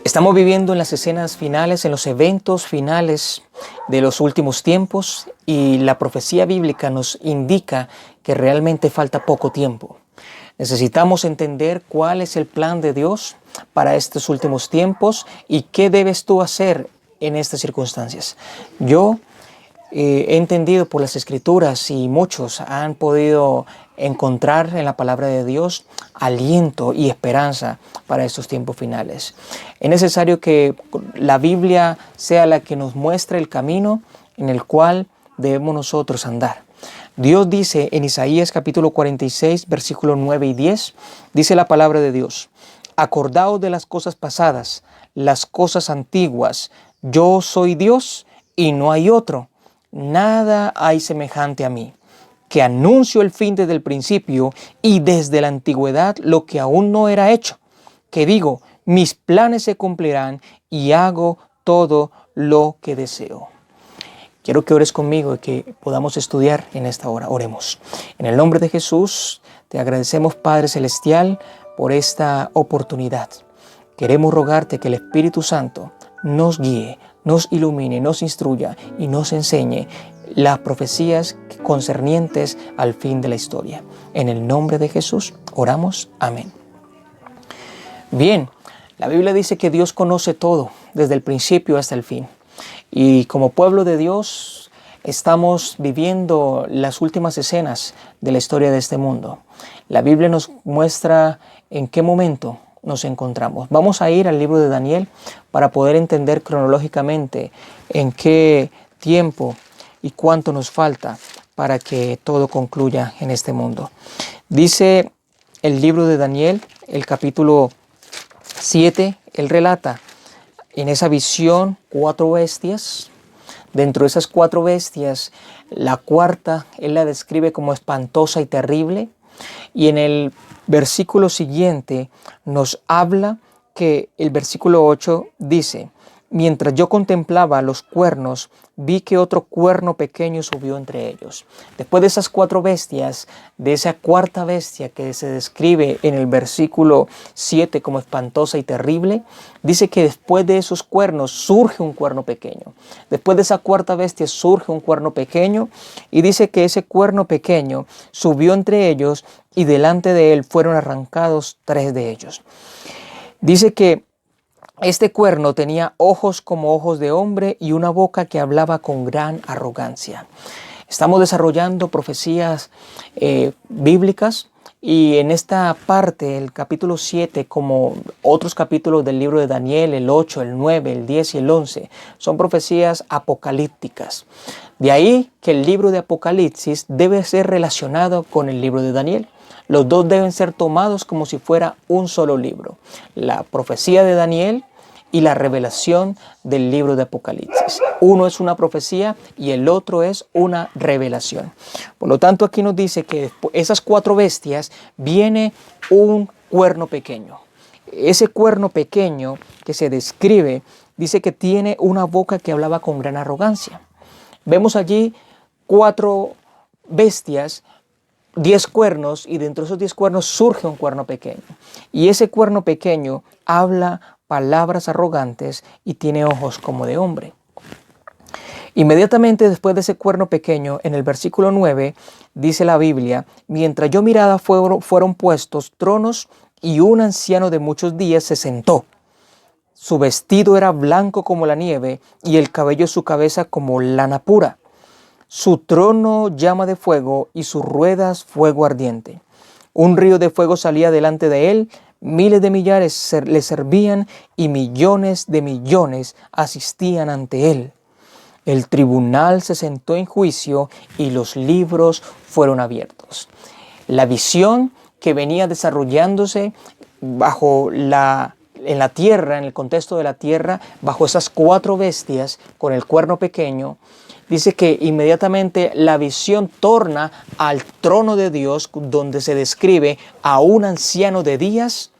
Estamos viviendo en las escenas finales, en los eventos finales de los últimos tiempos, y la profecía bíblica nos indica que realmente falta poco tiempo. Necesitamos entender cuál es el plan de Dios para estos últimos tiempos y qué debes tú hacer en estas circunstancias. Yo he entendido por las Escrituras, y muchos han podido encontrar en la palabra de Dios aliento y esperanza para estos tiempos finales. Es necesario que la Biblia sea la que nos muestre el camino en el cual debemos nosotros andar. Dios dice en Isaías capítulo 46, versículos 9 y 10, dice la palabra de Dios: acordaos de las cosas pasadas, las cosas antiguas. Yo soy Dios y no hay otro. Nada hay semejante a mí, que anuncio el fin desde el principio y desde la antigüedad lo que aún no era hecho, que digo, mis planes se cumplirán y hago todo lo que deseo. Quiero que ores conmigo y que podamos estudiar en esta hora. Oremos. En el nombre de Jesús, te agradecemos, Padre Celestial, por esta oportunidad. Queremos rogarte que el Espíritu Santo nos guíe, nos ilumine, nos instruya y nos enseñe las profecías concernientes al fin de la historia. En el nombre de Jesús oramos. Amén. Bien, la Biblia dice que Dios conoce todo, desde el principio hasta el fin. Y como pueblo de Dios, estamos viviendo las últimas escenas de la historia de este mundo. La Biblia nos muestra en qué momento nos encontramos. Vamos a ir al libro de Daniel para poder entender cronológicamente en qué tiempo y cuánto nos falta para que todo concluya en este mundo. Dice el libro de Daniel, el capítulo 7, él relata en esa visión 4 bestias. Dentro de esas 4 bestias, la cuarta, él la describe como espantosa y terrible. Y en el versículo siguiente nos habla que el versículo 8 dice: mientras yo contemplaba los cuernos, vi que otro cuerno pequeño subió entre ellos. Después de esas 4 bestias, de esa cuarta bestia que se describe en el versículo 7 como espantosa y terrible, dice que después de esos cuernos surge un cuerno pequeño. Después de esa cuarta bestia surge un cuerno pequeño, y dice que ese cuerno pequeño subió entre ellos y delante de él fueron arrancados 3 de ellos. Dice que este cuerno tenía ojos como ojos de hombre y una boca que hablaba con gran arrogancia. Estamos desarrollando profecías bíblicas, y en esta parte, el capítulo 7, como otros capítulos del libro de Daniel, el 8, el 9, el 10 y el 11, son profecías apocalípticas. De ahí que el libro de Apocalipsis debe ser relacionado con el libro de Daniel. Los dos deben ser tomados como si fuera un solo libro: la profecía de Daniel y la revelación del libro de Apocalipsis. Uno es una profecía y el otro es una revelación. Por lo tanto, aquí nos dice que esas 4 bestias viene un cuerno pequeño. Ese cuerno pequeño que se describe, dice que tiene una boca que hablaba con gran arrogancia. Vemos allí 4 bestias, 10 cuernos, y dentro de esos 10 cuernos surge un cuerno pequeño. Y ese cuerno pequeño habla palabras arrogantes y tiene ojos como de hombre. Inmediatamente después de ese cuerno pequeño, en el versículo 9, dice la Biblia: mientras yo miraba fueron puestos tronos, y un anciano de muchos días se sentó. Su vestido era blanco como la nieve, y el cabello de su cabeza como lana pura. Su trono llama de fuego, y sus ruedas fuego ardiente. Un río de fuego salía delante de él, miles de millares le servían, y millones de millones asistían ante él. El tribunal se sentó en juicio, y los libros fueron abiertos. La visión que venía desarrollándose en la tierra, en el contexto de la tierra, bajo esas 4 bestias con el cuerno pequeño, dice que inmediatamente la visión torna al trono de Dios, donde se describe a un anciano de días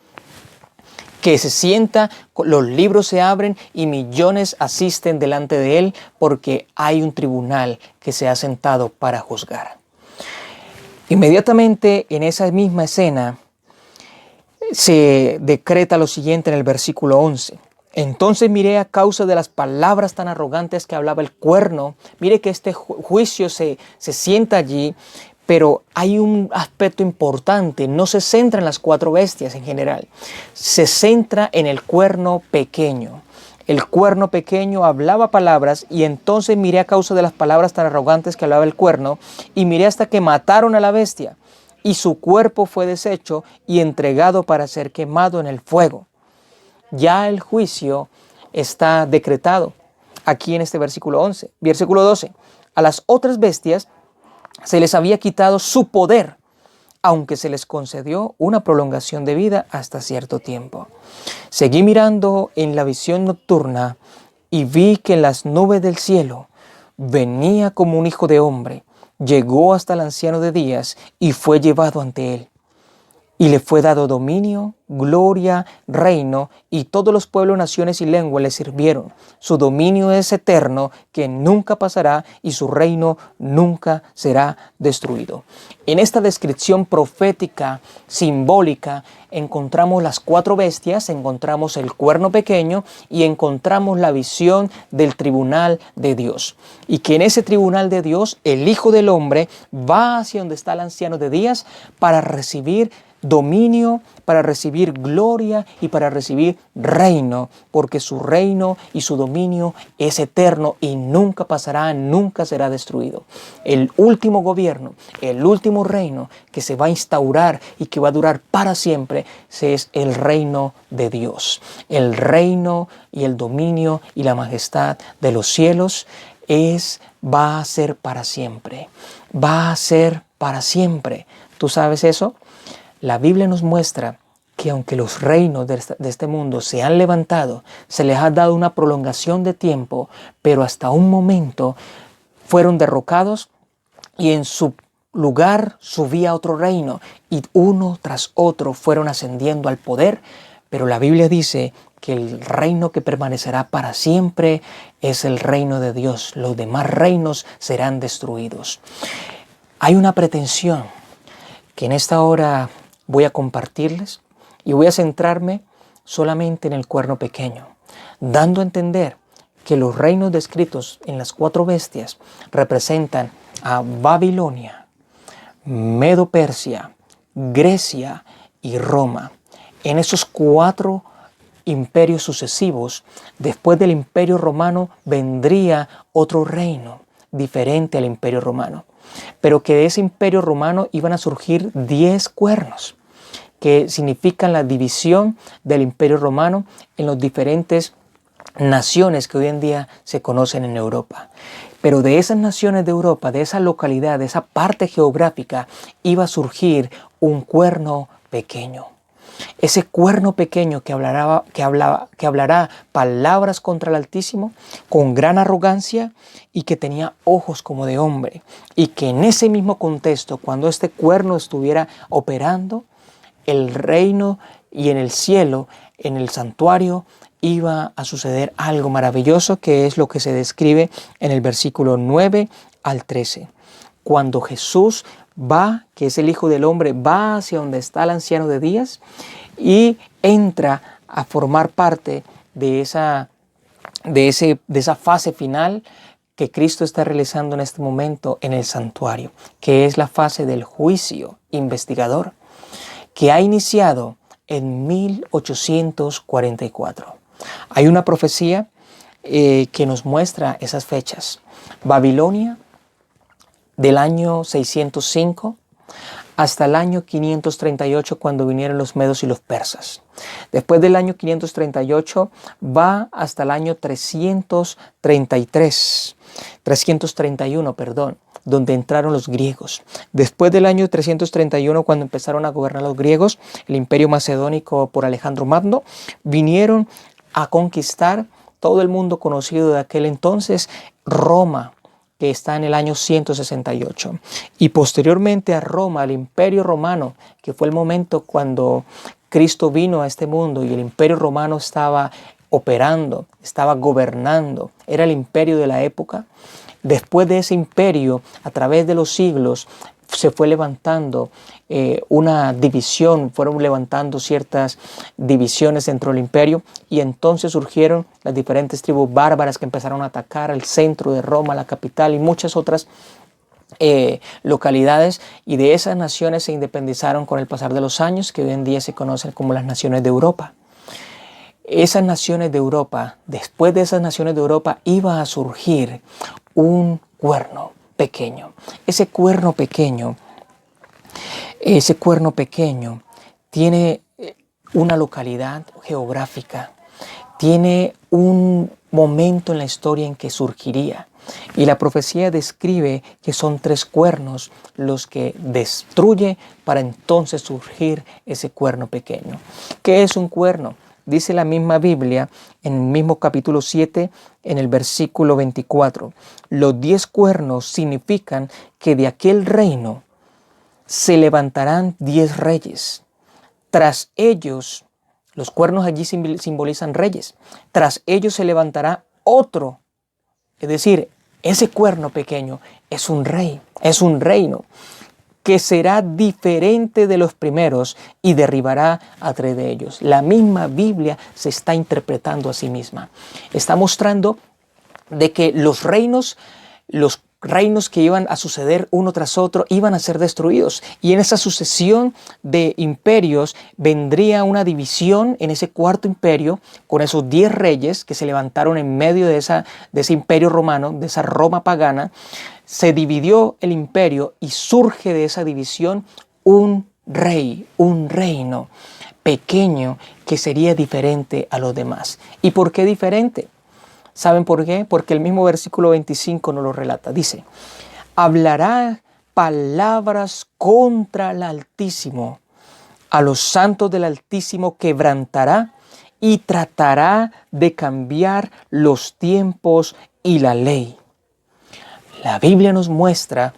que se sienta, los libros se abren y millones asisten delante de él, porque hay un tribunal que se ha sentado para juzgar. Inmediatamente en esa misma escena se decreta lo siguiente en el versículo 11. Entonces miré a causa de las palabras tan arrogantes que hablaba el cuerno. Mire que este juicio se sienta allí, pero hay un aspecto importante. No se centra en las cuatro bestias en general. Se centra en el cuerno pequeño. El cuerno pequeño hablaba palabras y entonces miré a causa de las palabras tan arrogantes que hablaba el cuerno y miré hasta que mataron a la bestia y su cuerpo fue deshecho y entregado para ser quemado en el fuego. Ya el juicio está decretado aquí en este versículo 11. Versículo 12. A las otras bestias se les había quitado su poder, aunque se les concedió una prolongación de vida hasta cierto tiempo. Seguí mirando en la visión nocturna y vi que en las nubes del cielo venía como un hijo de hombre, llegó hasta el anciano de días y fue llevado ante él. Y le fue dado dominio, gloria, reino, y todos los pueblos, naciones y lenguas le sirvieron. Su dominio es eterno, que nunca pasará, y su reino nunca será destruido. En esta descripción profética, simbólica, encontramos las cuatro bestias, encontramos el cuerno pequeño y encontramos la visión del tribunal de Dios. Y que en ese tribunal de Dios, el Hijo del Hombre va hacia donde está el anciano de días para recibir dominio, para recibir gloria y para recibir reino, porque su reino y su dominio es eterno y nunca pasará, nunca será destruido. El último gobierno, el último reino que se va a instaurar y que va a durar para siempre, es el reino de Dios. El reino y el dominio y la majestad de los cielos va a ser para siempre. Va a ser para siempre. ¿Tú sabes eso? La Biblia nos muestra que aunque los reinos de este mundo se han levantado, se les ha dado una prolongación de tiempo, pero hasta un momento fueron derrocados y en su lugar subía otro reino y uno tras otro fueron ascendiendo al poder. Pero la Biblia dice que el reino que permanecerá para siempre es el reino de Dios. Los demás reinos serán destruidos. Hay una pretensión que en esta hora voy a compartirles y voy a centrarme solamente en el cuerno pequeño, dando a entender que los reinos descritos en las cuatro bestias representan a Babilonia, Medo-Persia, Grecia y Roma. En esos cuatro imperios sucesivos, después del imperio romano, vendría otro reino diferente al imperio romano. Pero que de ese imperio romano iban a surgir 10 cuernos, que significan la división del imperio romano en las diferentes naciones que hoy en día se conocen en Europa. Pero de esas naciones de Europa, de esa localidad, de esa parte geográfica, iba a surgir un cuerno pequeño. Ese cuerno pequeño que hablará palabras contra el Altísimo con gran arrogancia y que tenía ojos como de hombre. Y que en ese mismo contexto, cuando este cuerno estuviera operando, el reino y en el cielo, en el santuario, iba a suceder algo maravilloso, que es lo que se describe en el versículo 9 al 13. Cuando Jesús va, que es el Hijo del Hombre, va hacia donde está el anciano de días y entra a formar parte de esa fase final que Cristo está realizando en este momento en el santuario, que es la fase del juicio investigador, que ha iniciado en 1844. Hay una profecía que nos muestra esas fechas. Babilonia, del año 605 hasta el año 538, cuando vinieron los medos y los persas. Después del año 538 va hasta el año 331, donde entraron los griegos. Después del año 331, cuando empezaron a gobernar los griegos, el imperio macedónico por Alejandro Magno, vinieron a conquistar todo el mundo conocido de aquel entonces, Roma, que está en el año 168. Y posteriormente a Roma, al Imperio Romano, que fue el momento cuando Cristo vino a este mundo y el Imperio Romano estaba operando, estaba gobernando, era el imperio de la época. Después de ese imperio, a través de los siglos, se fue levantando una división, fueron levantando ciertas divisiones dentro del imperio, y entonces surgieron las diferentes tribus bárbaras que empezaron a atacar al centro de Roma, la capital, y muchas otras localidades, y de esas naciones se independizaron con el pasar de los años, que hoy en día se conocen como las naciones de Europa. Esas naciones de Europa, después de esas naciones de Europa, iba a surgir un cuerno pequeño. Ese cuerno pequeño tiene una localidad geográfica, tiene un momento en la historia en que surgiría. Y la profecía describe que son 3 cuernos los que destruye para entonces surgir ese cuerno pequeño. ¿Qué es un cuerno? Dice la misma Biblia en el mismo capítulo 7, en el versículo 24. Los 10 cuernos significan que de aquel reino se levantarán 10 reyes. Tras ellos, los cuernos allí simbolizan reyes. Tras ellos se levantará otro. Es decir, ese cuerno pequeño es un rey, es un reino que será diferente de los primeros y derribará a 3 de ellos. La misma Biblia se está interpretando a sí misma. Está mostrando de que los reinos que iban a suceder uno tras otro iban a ser destruidos, y en esa sucesión de imperios vendría una división en ese cuarto imperio con esos 10 reyes que se levantaron en medio de ese imperio romano, de esa Roma pagana. Se dividió el imperio y surge de esa división un rey, un reino pequeño que sería diferente a los demás. ¿Y por qué diferente? ¿Saben por qué? Porque el mismo versículo 25 nos lo relata. Dice, hablará palabras contra el Altísimo, a los santos del Altísimo quebrantará y tratará de cambiar los tiempos y la ley. La Biblia nos muestra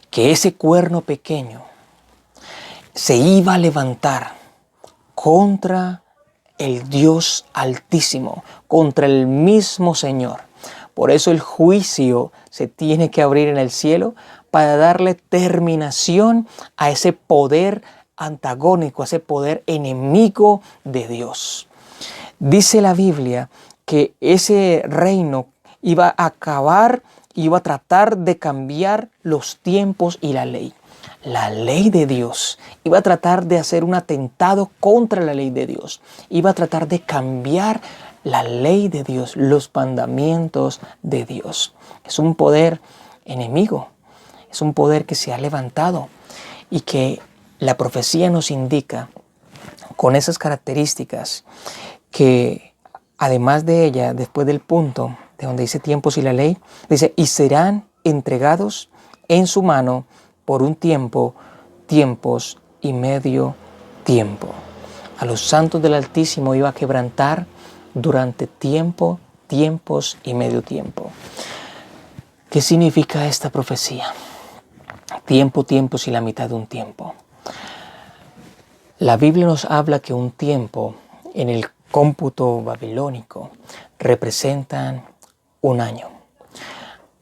que ese cuerno pequeño se iba a levantar contra el Dios Altísimo, contra el mismo Señor. Por eso el juicio se tiene que abrir en el cielo para darle terminación a ese poder antagónico, a ese poder enemigo de Dios. Dice la Biblia que ese reino iba a acabar, iba a tratar de cambiar los tiempos y la ley. La ley de Dios iba a tratar de hacer un atentado contra la ley de Dios. Iba a tratar de cambiar la ley de Dios, los mandamientos de Dios. Es un poder enemigo, es un poder que se ha levantado y que la profecía nos indica con esas características que, además de ella, después del punto de donde dice tiempos y la ley, dice, y serán entregados en su mano por un tiempo, tiempos y medio tiempo. A los santos del Altísimo iba a quebrantar durante tiempo, tiempos y medio tiempo. ¿Qué significa esta profecía? Tiempo, tiempos y la mitad de un tiempo. La Biblia nos habla que un tiempo en el cómputo babilónico representan un año.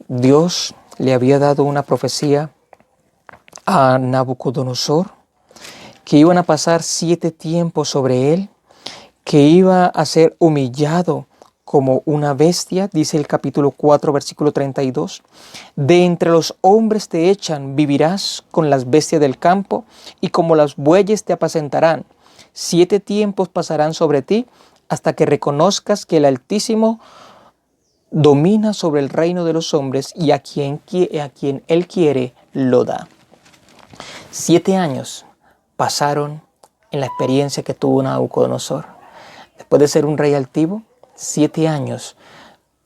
Dios le había dado una profecía a Nabucodonosor, que iban a pasar 7 tiempos sobre él, que iba a ser humillado como una bestia, dice el capítulo 4, versículo 32. De entre los hombres te echan, vivirás con las bestias del campo, y como los bueyes te apacentarán. 7 tiempos pasarán sobre ti, hasta que reconozcas que el Altísimo domina sobre el reino de los hombres, y a quien Él quiere lo da. 7 años pasaron en la experiencia que tuvo Nabucodonosor. Después de ser un rey altivo, 7 años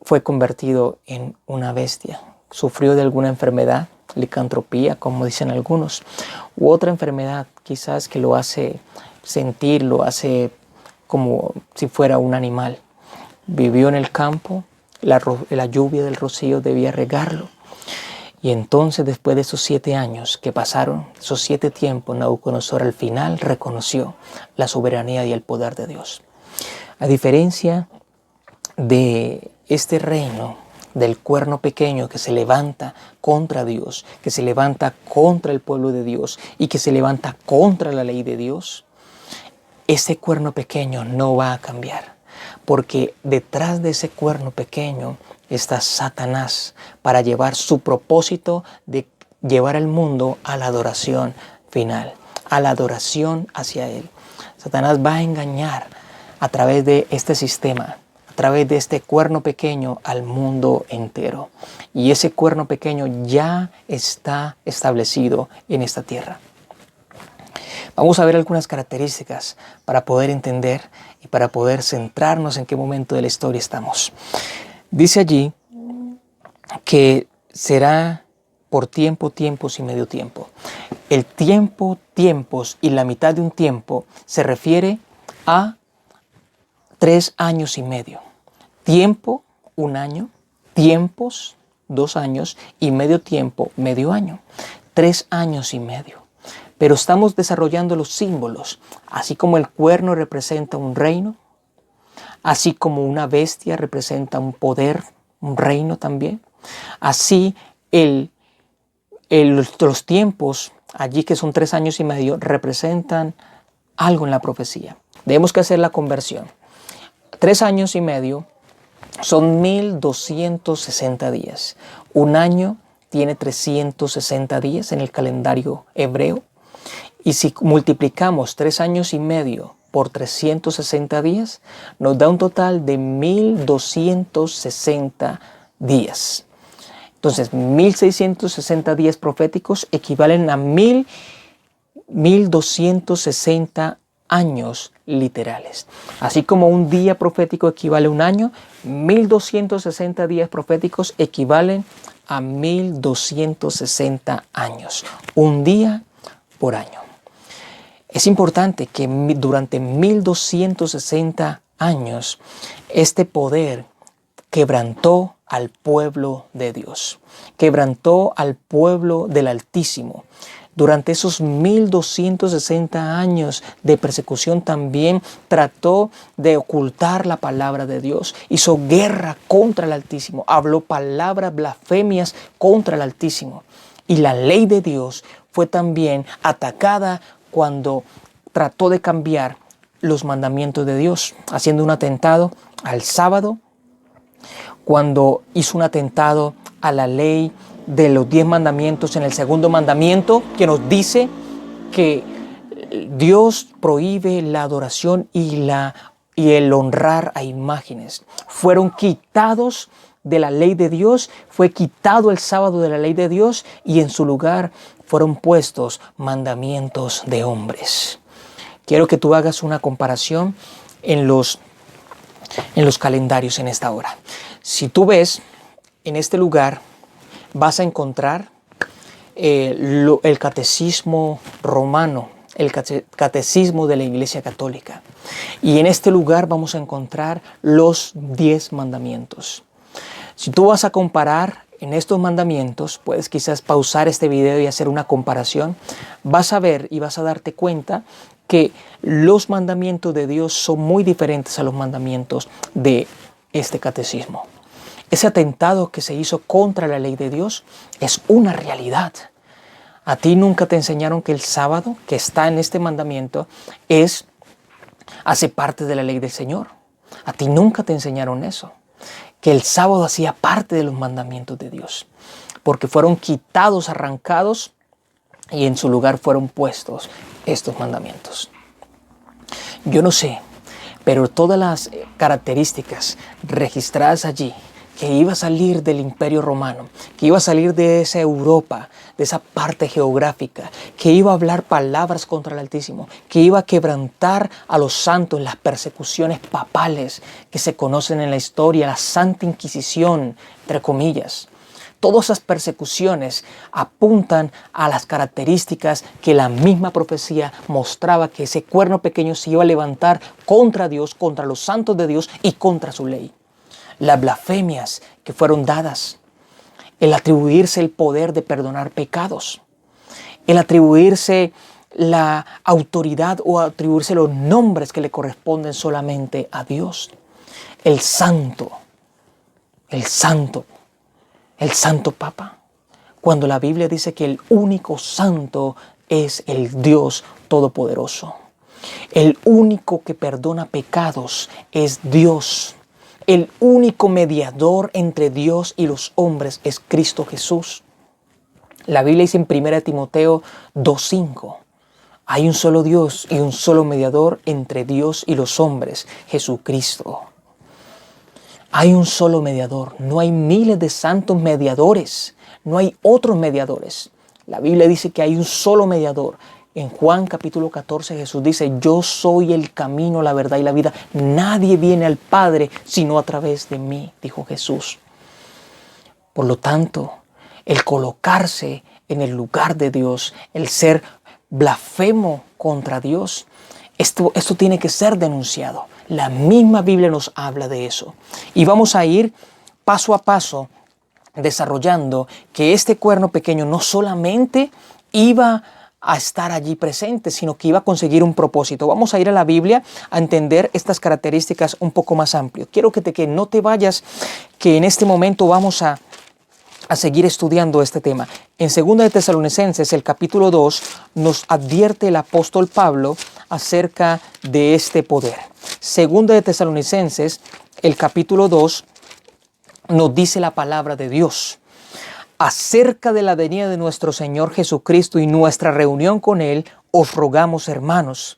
fue convertido en una bestia. Sufrió de alguna enfermedad, licantropía, como dicen algunos, u otra enfermedad quizás que lo hace sentir, lo hace como si fuera un animal. Vivió en el campo, la lluvia del rocío debía regarlo. Y entonces, después de esos 7 años que pasaron, esos 7 tiempos, Nabucodonosor al final reconoció la soberanía y el poder de Dios. A diferencia de este reino del cuerno pequeño que se levanta contra Dios, que se levanta contra el pueblo de Dios y que se levanta contra la ley de Dios, ese cuerno pequeño no va a cambiar, porque detrás de ese cuerno pequeño está Satanás para llevar su propósito de llevar al mundo a la adoración final, a la adoración hacia Él. Satanás va a engañar a través de este sistema, a través de este cuerno pequeño al mundo entero. Y ese cuerno pequeño ya está establecido en esta tierra. Vamos a ver algunas características para poder entender y para poder centrarnos en qué momento de la historia estamos. Dice allí que será por tiempo, tiempos y medio tiempo. El tiempo, tiempos y la mitad de un tiempo se refiere a 3 años y medio. Tiempo, 1 año. Tiempos, 2 años. Y medio tiempo, medio año. 3 años y medio. Pero estamos desarrollando los símbolos. Así como el cuerno representa un reino. Así como una bestia representa un poder, un reino también. Así los tiempos, allí que son 3 años y medio, representan algo en la profecía. Debemos que hacer la conversión. 3 años y medio son 1260 días. 1 año tiene 360 días en el calendario hebreo. Y si multiplicamos 3 años y medio por 360 días, nos da un total de 1260 días. Entonces, 1660 días proféticos equivalen a 1260 años literales. Así como un día profético equivale a 1 año, 1260 días proféticos equivalen a 1260 años. Un día por año. Es importante que durante 1260 años este poder quebrantó al pueblo de Dios, quebrantó al pueblo del Altísimo. Durante esos 1260 años de persecución también trató de ocultar la palabra de Dios, hizo guerra contra el Altísimo, habló palabras blasfemias contra el Altísimo. Y la ley de Dios fue también atacada cuando trató de cambiar los mandamientos de Dios, haciendo un atentado al sábado, cuando hizo un atentado a la ley de los 10 mandamientos en el segundo mandamiento, que nos dice que Dios prohíbe la adoración y el honrar a imágenes. Fueron quitados de la ley de Dios, fue quitado el sábado de la ley de Dios y en su lugar fueron puestos mandamientos de hombres. Quiero que tú hagas una comparación en los calendarios en esta hora. Si tú ves en este lugar, vas a encontrar el catecismo romano, el catecismo de la Iglesia Católica. Y en este lugar vamos a encontrar los 10 mandamientos. Si tú vas a comparar en estos mandamientos, puedes quizás pausar este video y hacer una comparación, vas a ver y vas a darte cuenta que los mandamientos de Dios son muy diferentes a los mandamientos de este catecismo. Ese atentado que se hizo contra la ley de Dios es una realidad. A ti nunca te enseñaron que el sábado, que está en este mandamiento, hace parte de la ley del Señor. A ti nunca te enseñaron eso, que el sábado hacía parte de los mandamientos de Dios, porque fueron quitados, arrancados, y en su lugar fueron puestos estos mandamientos. Yo no sé, pero todas las características registradas allí, que iba a salir del Imperio Romano, que iba a salir de esa Europa, de esa parte geográfica, que iba a hablar palabras contra el Altísimo, que iba a quebrantar a los santos en las persecuciones papales que se conocen en la historia, la Santa Inquisición, entre comillas. Todas esas persecuciones apuntan a las características que la misma profecía mostraba, que ese cuerno pequeño se iba a levantar contra Dios, contra los santos de Dios y contra su ley. Las blasfemias que fueron dadas, el atribuirse el poder de perdonar pecados, el atribuirse la autoridad o atribuirse los nombres que le corresponden solamente a Dios. El santo, el Santo Papa, cuando la Biblia dice que el único santo es el Dios Todopoderoso. El único que perdona pecados es Dios. El único mediador entre Dios y los hombres es Cristo Jesús. La Biblia dice en 1 Timoteo 2:5, hay un solo Dios y un solo mediador entre Dios y los hombres, Jesucristo. Hay un solo mediador, no hay miles de santos mediadores, no hay otros mediadores. La Biblia dice que hay un solo mediador. En Juan capítulo 14 Jesús dice, yo soy el camino, la verdad y la vida. Nadie viene al Padre sino a través de mí, dijo Jesús. Por lo tanto, el colocarse en el lugar de Dios, el ser blasfemo contra Dios, esto tiene que ser denunciado. La misma Biblia nos habla de eso. Y vamos a ir paso a paso desarrollando que este cuerno pequeño no solamente iba a estar allí presente, sino que iba a conseguir un propósito. Vamos a ir a la Biblia a entender estas características un poco más amplio. Quiero que no te vayas, que en este momento vamos a seguir estudiando este tema. En 2 de Tesalonicenses, el capítulo 2, nos advierte el apóstol Pablo acerca de este poder. 2 de Tesalonicenses, el capítulo 2, nos dice la palabra de Dios acerca de la venida de nuestro Señor Jesucristo y nuestra reunión con Él. Os rogamos, hermanos.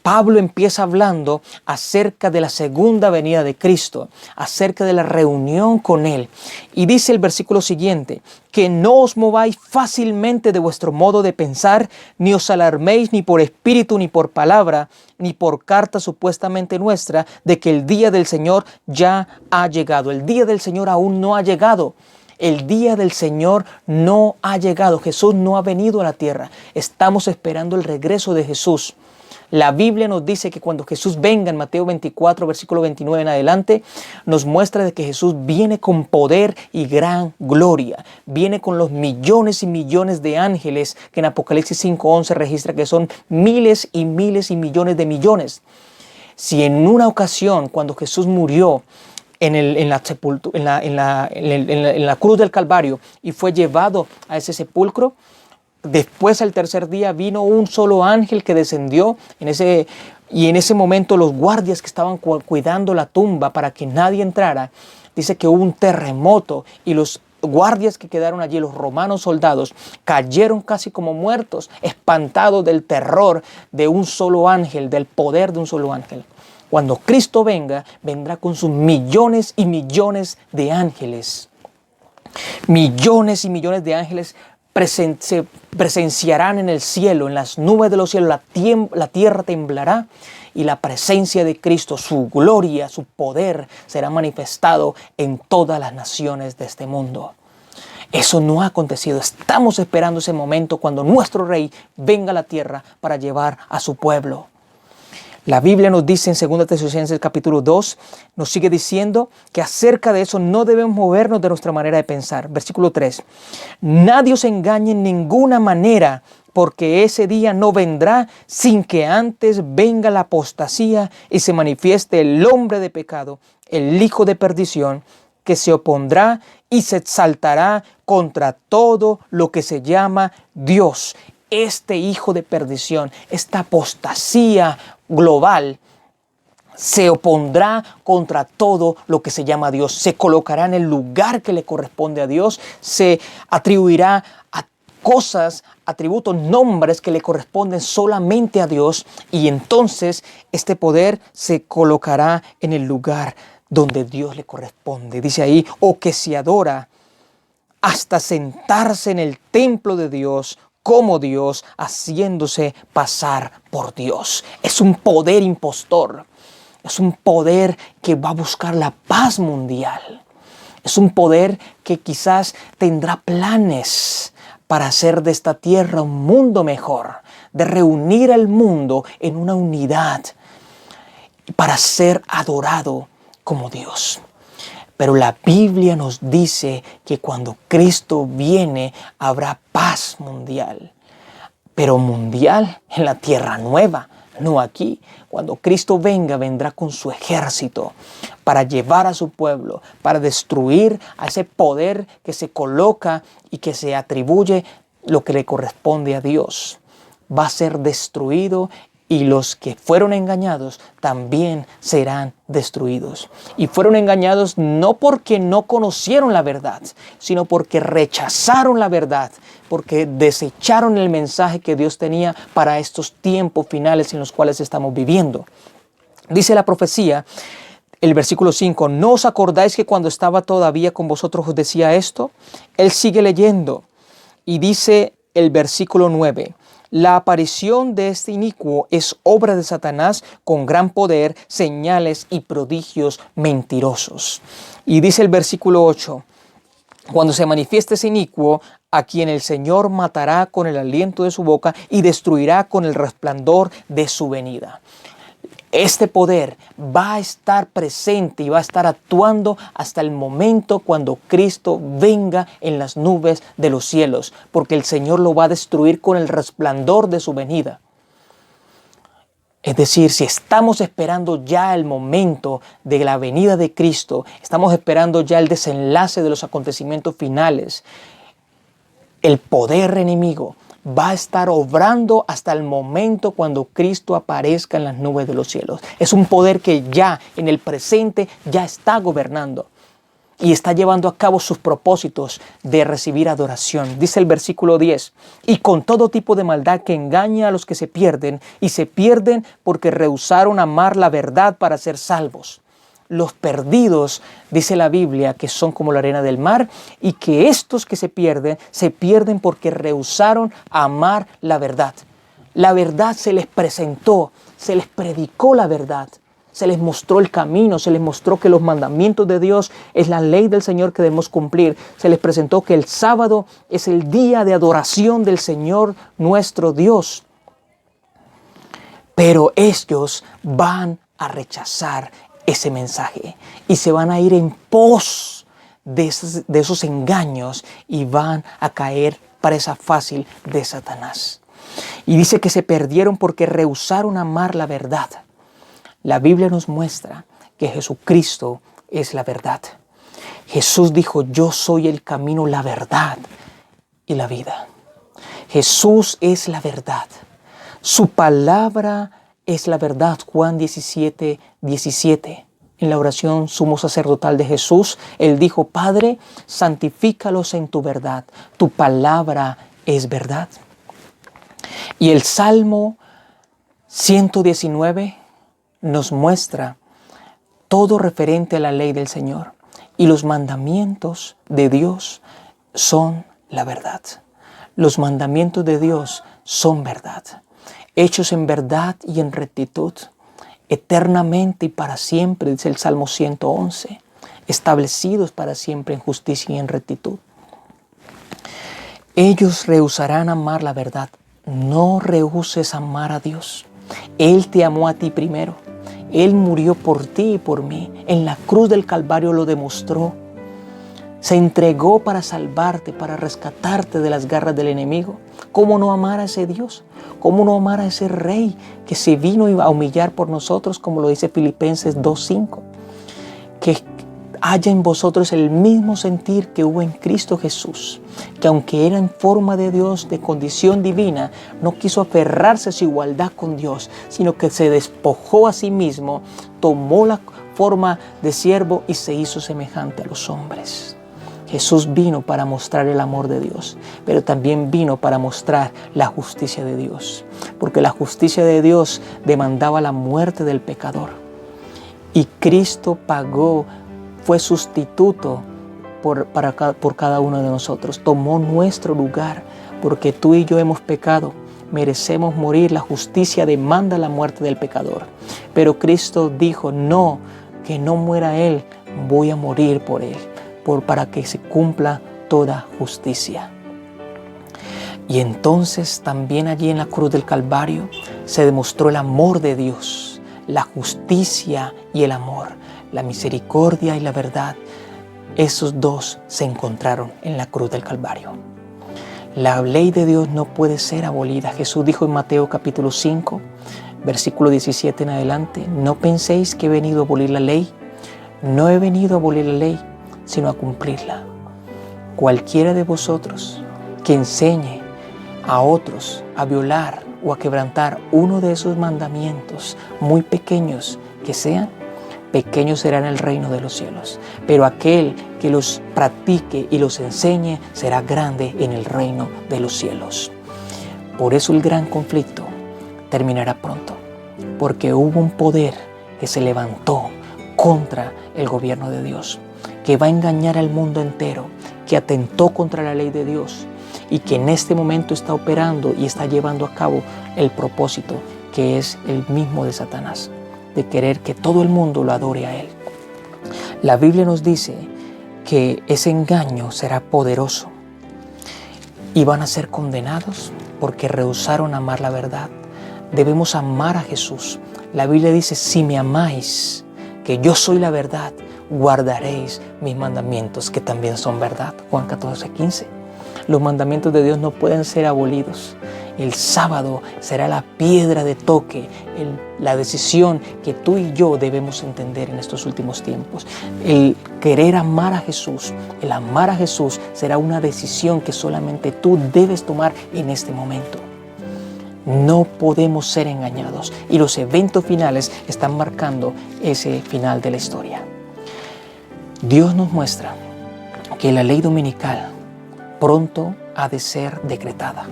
Pablo empieza hablando acerca de la segunda venida de Cristo, acerca de la reunión con Él. Y dice el versículo siguiente, que no os mováis fácilmente de vuestro modo de pensar, ni os alarméis ni por espíritu, ni por palabra, ni por carta supuestamente nuestra, de que el día del Señor ya ha llegado. El día del Señor aún no ha llegado. El día del Señor no ha llegado. Jesús no ha venido a la tierra. Estamos esperando el regreso de Jesús. La Biblia nos dice que cuando Jesús venga, en Mateo 24, versículo 29 en adelante, nos muestra de que Jesús viene con poder y gran gloria. Viene con los millones y millones de ángeles que en Apocalipsis 5:11 registra que son miles y miles y millones de millones. Si en una ocasión, cuando Jesús murió en la cruz del Calvario y fue llevado a ese sepulcro, después al tercer día vino un solo ángel que descendió y en ese momento los guardias que estaban cuidando la tumba para que nadie entrara, dice que hubo un terremoto y los guardias que quedaron allí, los romanos soldados, cayeron casi como muertos, espantados del terror de un solo ángel, del poder de un solo ángel. Cuando Cristo venga, vendrá con sus millones y millones de ángeles. Millones y millones de ángeles se presenciarán en el cielo, en las nubes de los cielos, la tierra temblará y la presencia de Cristo, su gloria, su poder será manifestado en todas las naciones de este mundo. Eso no ha acontecido. Estamos esperando ese momento cuando nuestro Rey venga a la tierra para llevar a su pueblo. La Biblia nos dice en 2 Tesalonicenses capítulo 2, nos sigue diciendo que acerca de eso no debemos movernos de nuestra manera de pensar. Versículo 3, nadie os engañe en ninguna manera, porque ese día no vendrá sin que antes venga la apostasía y se manifieste el hombre de pecado, el hijo de perdición, que se opondrá y se exaltará contra todo lo que se llama Dios. Este hijo de perdición, esta apostasía global, se opondrá contra todo lo que se llama Dios. Se colocará en el lugar que le corresponde a Dios. Se atribuirá a cosas, atributos, nombres que le corresponden solamente a Dios. Y entonces este poder se colocará en el lugar donde Dios le corresponde. Dice ahí, o que se adora hasta sentarse en el templo de Dios como Dios, haciéndose pasar por Dios. Es un poder impostor. Es un poder que va a buscar la paz mundial. Es un poder que quizás tendrá planes para hacer de esta tierra un mundo mejor, de reunir al mundo en una unidad para ser adorado como Dios. Pero la Biblia nos dice que cuando Cristo viene habrá paz mundial. Pero mundial en la tierra nueva, No, aquí, cuando Cristo venga, vendrá con su ejército para llevar a su pueblo, para destruir a ese poder que se coloca y que se atribuye lo que le corresponde a Dios. Va a ser destruido y los que fueron engañados también serán destruidos. Y fueron engañados no porque no conocieron la verdad, sino porque rechazaron la verdad, porque desecharon el mensaje que Dios tenía para estos tiempos finales en los cuales estamos viviendo. Dice la profecía, el versículo 5, ¿no os acordáis que cuando estaba todavía con vosotros os decía esto? Él sigue leyendo y dice el versículo 9, la aparición de este inicuo es obra de Satanás con gran poder, señales y prodigios mentirosos. Y dice el versículo 8, cuando se manifieste ese inicuo, a quien el Señor matará con el aliento de su boca y destruirá con el resplandor de su venida. Este poder va a estar presente y va a estar actuando hasta el momento cuando Cristo venga en las nubes de los cielos, porque el Señor lo va a destruir con el resplandor de su venida. Es decir, si estamos esperando ya el momento de la venida de Cristo, estamos esperando ya el desenlace de los acontecimientos finales, el poder enemigo va a estar obrando hasta el momento cuando Cristo aparezca en las nubes de los cielos. Es un poder que ya en el presente ya está gobernando y está llevando a cabo sus propósitos de recibir adoración. Dice el versículo 10, y con todo tipo de maldad que engaña a los que se pierden, y se pierden porque rehusaron amar la verdad para ser salvos. Los perdidos, dice la Biblia, que son como la arena del mar, y que estos que se pierden porque rehusaron amar la verdad. La verdad se les presentó, se les predicó la verdad, se les mostró el camino, se les mostró que los mandamientos de Dios es la ley del Señor que debemos cumplir. Se les presentó que el sábado es el día de adoración del Señor nuestro Dios. Pero ellos van a rechazar ese mensaje y se van a ir en pos de esos engaños y van a caer presa fácil de Satanás. Y dice que se perdieron porque rehusaron amar la verdad. La Biblia nos muestra que Jesucristo es la verdad. Jesús dijo, yo soy el camino, la verdad y la vida. Jesús es la verdad. Su palabra es la verdad. Juan 17, 17. En la oración sumo sacerdotal de Jesús, Él dijo, Padre, santifícalos en tu verdad. Tu palabra es verdad. Y el Salmo 119 nos muestra todo referente a la ley del Señor. Y los mandamientos de Dios son la verdad. Los mandamientos de Dios son verdad. Hechos en verdad y en rectitud, eternamente y para siempre, dice el Salmo 111, establecidos para siempre en justicia y en rectitud. Ellos rehusarán amar la verdad. No rehuses amar a Dios. Él te amó a ti primero. Él murió por ti y por mí. En la cruz del Calvario lo demostró. Se entregó para salvarte, para rescatarte de las garras del enemigo. ¿Cómo no amar a ese Dios? ¿Cómo no amar a ese Rey que se vino a humillar por nosotros, como lo dice Filipenses 2:5? Que haya en vosotros el mismo sentir que hubo en Cristo Jesús, que aunque era en forma de Dios, de condición divina, no quiso aferrarse a su igualdad con Dios, sino que se despojó a sí mismo, tomó la forma de siervo y se hizo semejante a los hombres. Jesús vino para mostrar el amor de Dios, pero también vino para mostrar la justicia de Dios, porque la justicia de Dios demandaba la muerte del pecador. Y Cristo pagó, fue sustituto por cada uno de nosotros, tomó nuestro lugar, porque tú y yo hemos pecado, merecemos morir, la justicia demanda la muerte del pecador. Pero Cristo dijo, no, que no muera Él, voy a morir por Él. Para que se cumpla toda justicia. Y entonces también allí en la cruz del Calvario se demostró el amor de Dios, la justicia y el amor, la misericordia y la verdad. Esos dos se encontraron en la cruz del Calvario. La ley de Dios no puede ser abolida. Jesús dijo en Mateo capítulo 5, Versículo 17 en adelante: no penséis que he venido a abolir la ley. No he venido a abolir la ley, sino a cumplirla. Cualquiera de vosotros que enseñe a otros a violar o a quebrantar uno de esos mandamientos, muy pequeños que sean, pequeño será en el reino de los cielos. Pero aquel que los practique y los enseñe será grande en el reino de los cielos. Por eso el gran conflicto terminará pronto, porque hubo un poder que se levantó contra el gobierno de Dios, que va a engañar al mundo entero, que atentó contra la ley de Dios y que en este momento está operando y está llevando a cabo el propósito que es el mismo de Satanás, de querer que todo el mundo lo adore a él. La Biblia nos dice que ese engaño será poderoso y van a ser condenados porque rehusaron amar la verdad. Debemos amar a Jesús. La Biblia dice: si me amáis, que yo soy la verdad, guardaréis mis mandamientos, que también son verdad. Juan 14:15. Los mandamientos de Dios no pueden ser abolidos. El sábado será la piedra de toque, la decisión que tú y yo debemos entender en estos últimos tiempos. El querer amar a Jesús, el amar a Jesús será una decisión que solamente tú debes tomar en este momento. No podemos ser engañados y los eventos finales están marcando ese final de la historia. Dios nos muestra que la ley dominical pronto ha de ser decretada.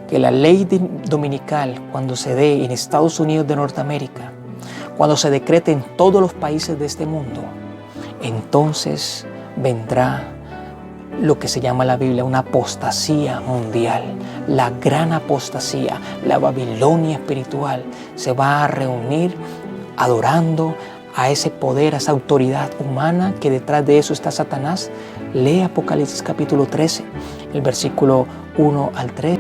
Que la ley dominical, cuando se dé en Estados Unidos de Norteamérica, cuando se decrete en todos los países de este mundo, entonces vendrá lo que se llama en la Biblia una apostasía mundial, la gran apostasía, la Babilonia espiritual. Se va a reunir adorando a ese poder, a esa autoridad humana, que detrás de eso está Satanás. Lee Apocalipsis capítulo 13, el versículo 1 al 3.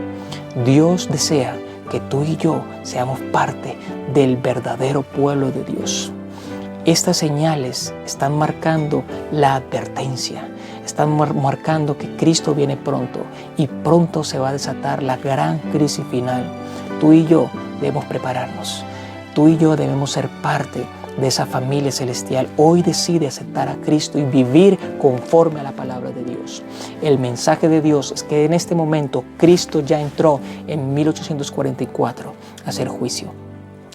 Dios desea que tú y yo seamos parte del verdadero pueblo de Dios. Estas señales están marcando la advertencia, están marcando que Cristo viene pronto y pronto se va a desatar la gran crisis final. Tú y yo debemos prepararnos, tú y yo debemos ser parte de esa familia celestial. Hoy decide aceptar a Cristo y vivir conforme a la palabra de Dios. El mensaje de Dios es que en este momento Cristo ya entró en 1844 a hacer juicio.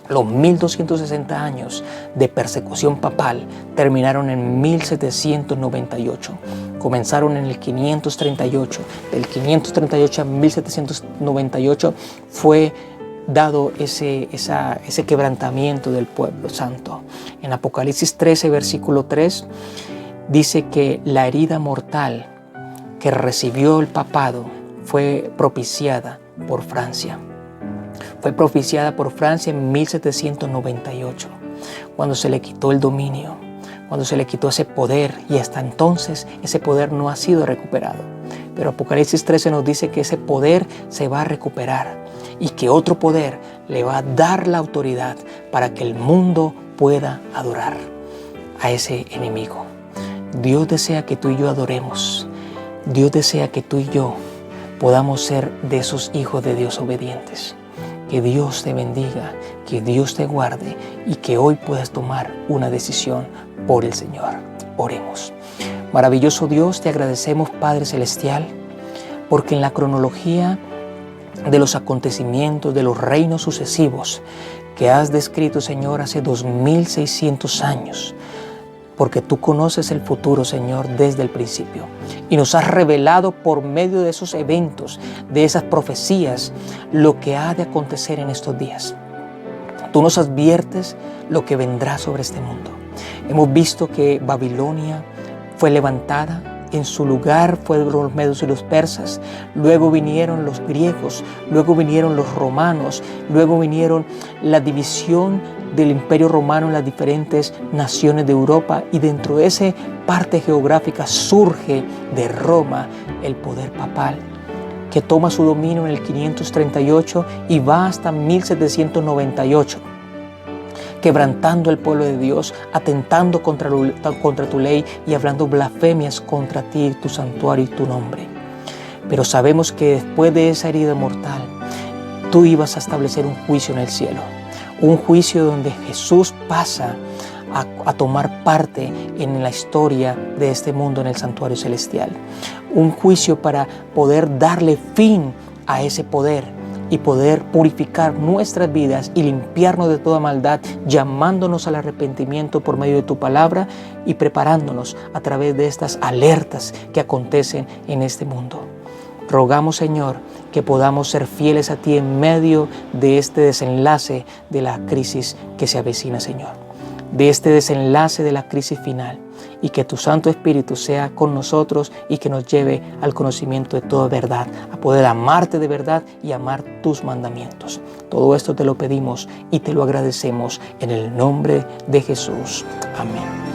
Los 1260 años de persecución papal terminaron en 1798. Comenzaron en el 538. Del 538 a 1798 fue dado ese quebrantamiento del pueblo santo. En Apocalipsis 13, versículo 3, dice que la herida mortal que recibió el papado fue propiciada por Francia. Fue propiciada por Francia en 1798, cuando se le quitó el dominio, cuando se le quitó ese poder, y hasta entonces ese poder no ha sido recuperado. Pero Apocalipsis 13 nos dice que ese poder se va a recuperar y que otro poder le va a dar la autoridad para que el mundo pueda adorar a ese enemigo. Dios desea que tú y yo adoremos. Dios desea que tú y yo podamos ser de esos hijos de Dios obedientes. Que Dios te bendiga, que Dios te guarde y que hoy puedas tomar una decisión por el Señor. Oremos. Maravilloso Dios, te agradecemos, Padre Celestial, porque en la cronología de los acontecimientos de los reinos sucesivos que has descrito, Señor, hace 2600 años, porque tú conoces el futuro, Señor, desde el principio, y nos has revelado por medio de esos eventos, de esas profecías, lo que ha de acontecer en estos días. Tú nos adviertes lo que vendrá sobre este mundo. Hemos visto que Babilonia fue levantada. En su lugar fueron los medos y los persas, luego vinieron los griegos, luego vinieron los romanos, luego vinieron la división del Imperio Romano en las diferentes naciones de Europa, y dentro de esa parte geográfica surge de Roma el poder papal, que toma su dominio en el 538 y va hasta 1798. Quebrantando el pueblo de Dios, atentando contra tu ley y hablando blasfemias contra ti, tu santuario y tu nombre. Pero sabemos que después de esa herida mortal, tú ibas a establecer un juicio en el cielo. un juicio donde Jesús pasa a tomar parte en la historia de este mundo en el santuario celestial. Un juicio para poder darle fin a ese poder y poder purificar nuestras vidas y limpiarnos de toda maldad, llamándonos al arrepentimiento por medio de tu palabra y preparándonos a través de estas alertas que acontecen en este mundo. Rogamos, Señor, que podamos ser fieles a ti en medio de este desenlace de la crisis que se avecina, Señor. De este desenlace de la crisis final, y que tu Santo Espíritu sea con nosotros y que nos lleve al conocimiento de toda verdad, a poder amarte de verdad y amar tus mandamientos. Todo esto te lo pedimos y te lo agradecemos en el nombre de Jesús. Amén.